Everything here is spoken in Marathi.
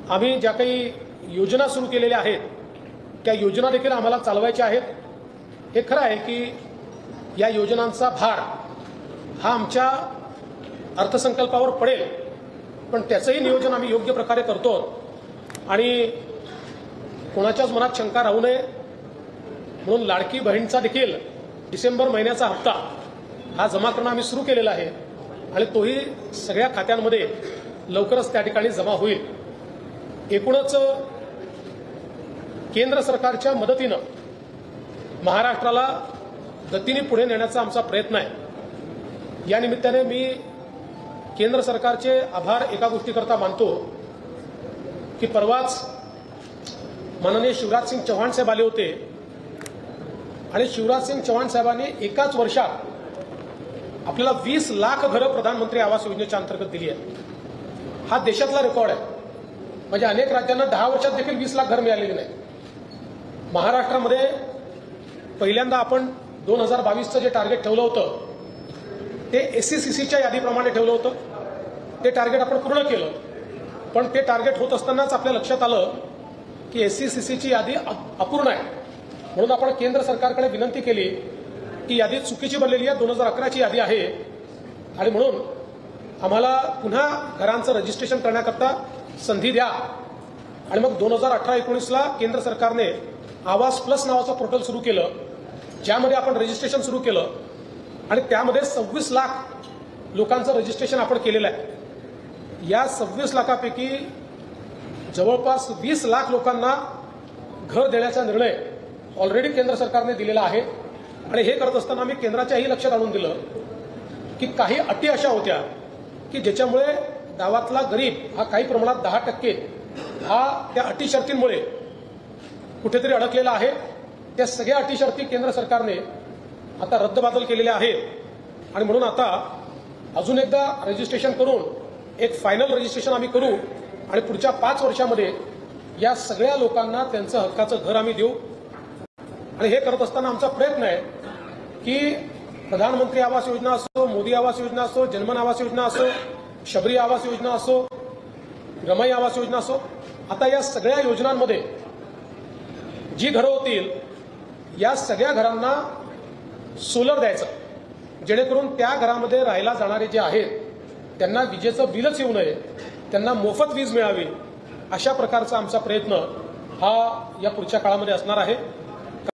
आम्ही ज्या काही योजना सुरू केलेल्या आहेत त्या योजना देखील आम्हाला चालवायच्या आहेत। हे खरं आहे की या योजनांचा भार हा आमच्या अर्थसंकल्पावर पडेल, पण त्याचंही नियोजन आम्ही योग्य प्रकारे करतो आणि कोणाच्याच मनात शंका राहू नये म्हणून लाडकी बहीणचा देखील डिसेंबर महिन्याचा हप्ता हा जमा करणं आम्ही सुरू केलेला आहे आणि तोही सगळ्या खात्यांमध्ये लवकरच त्या ठिकाणी जमा होईल। एकूणच केंद्र सरकारच्या मदतीनं महाराष्ट्राला गतीने पुढे नेण्याचा आमचा प्रयत्न आहे। या निमित्ताने मी केंद्र सरकारचे आभार एका गोष्टीकरता मानतो की परवाच माननीय शिवराज सिंग चौहान साहेब आले होते आणि शिवराज सिंग चौहान साहेबांनी एकाच वर्षात आपल्याला 20 लाख घरं प्रधानमंत्री आवास योजनेच्या अंतर्गत दिली आहे। हा देशातला रेकॉर्ड आहे। म्हणजे अनेक राज्यांना 10 वर्षात देखील 20 लाख घर मिळालेले नाही। महाराष्ट्रामध्ये पहिल्यांदा आपण 2022चं जे टार्गेट ठेवलं होतं ते SCCच्या यादीप्रमाणे ठेवलं होतं। ते टार्गेट आपण पूर्ण केलं, पण ते टार्गेट होत असतानाच आपल्या लक्षात आलं की SCCची यादी अपूर्ण आहे। म्हणून आपण केंद्र सरकारकडे विनंती केली की यादी चुकीची बनलेली आहे, 2011ची यादी आहे आणि म्हणून आम्हाला पुन्हा घरांचं रजिस्ट्रेशन करण्याकरता संधी द्या। आणि मग 2018-19ला केंद्र सरकारने आवास प्लस नावाचं पोर्टल सुरू केलं, ज्यामध्ये आपण रजिस्ट्रेशन सुरू केलं आणि त्यामध्ये 26 लाख लोकांचं रजिस्ट्रेशन आपण केलेलं आहे। या 26 लाखापैकी जवळपास 20 लाख लोकांना घर देण्याचा निर्णय ऑलरेडी केंद्र सरकारने दिलेला आहे आणि हे करत असताना आम्ही केंद्राच्याही लक्षात आणून दिलं की काही अटी अशा होत्या की ज्याच्यामुळे गावातला गरीब हा काही प्रमाणात 10% हा त्या अटी शर्तींमुळे कुठेतरी अडकलेला आहे। त्या सगळ्या अटी शर्ती केंद्र सरकारने आता रद्दबातल केलेल्या आहेत आणि म्हणून आता अजून एकदा रजिस्ट्रेशन करून एक फायनल रजिस्ट्रेशन आम्ही करू आणि पुढच्या 5 वर्षामध्ये या सगळ्या लोकांना त्यांचं हक्काचं घर आम्ही देऊ। आणि हे करत असताना आमचा प्रयत्न आहे की प्रधानमंत्री आवास योजना असो, मोदी आवास योजना असो, जनमन आवास योजना असो, शबरी आवास योजना असो, रमाई आवास योजना असो, आता या सगळ्या योजनांमध्ये जी घरं होतील या सगळ्या घरांना सोलर द्यायचं, जेणेकरून त्या घरामध्ये राहायला जाणारे जे आहेत त्यांना विजेचं बिलच येऊ नये, त्यांना मोफत वीज मिळावी। अशा प्रकारचा आमचा प्रयत्न हा या पुढच्या काळामध्ये असणार आहे।